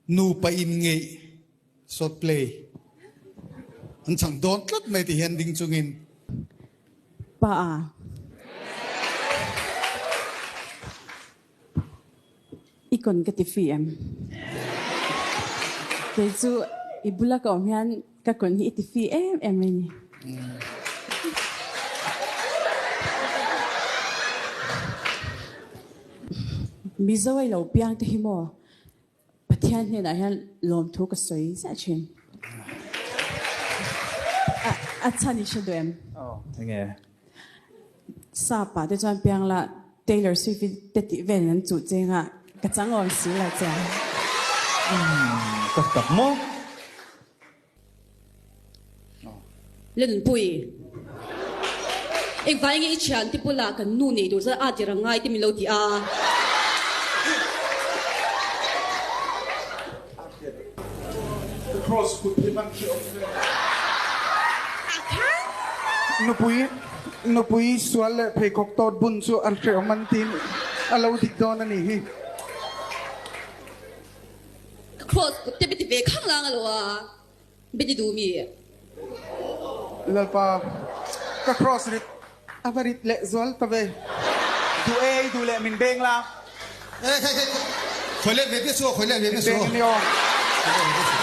nu pa in nge short play an chang don tlat mai ti hian ding chungin pa ikon ka ti thiam ke chu ibula ka hian ka kon hi ti thiam ni mi zawai lo piang te hi mo pathian ne na hian lom thu ka soi sa chin a chani shedem nghe sa pa te chan piang la Taylor Swift te ti ven an chu chenga ka changom si la cha tập tập mô lên bụi anh phải nghĩ chuyện thì bula cái nu này đồ ra ai thì rằng ngay thì mình lâu thì cross could be man no pui sual pe kok tot bun su an tre man tin alo dik don ani hi cross thì bị về khang lang rồi bị đi đuôi mi lalpa ka cross rit avarit le zual ta ve du le min beng la khoi le ve ke so khoi le ve ke so beng ni o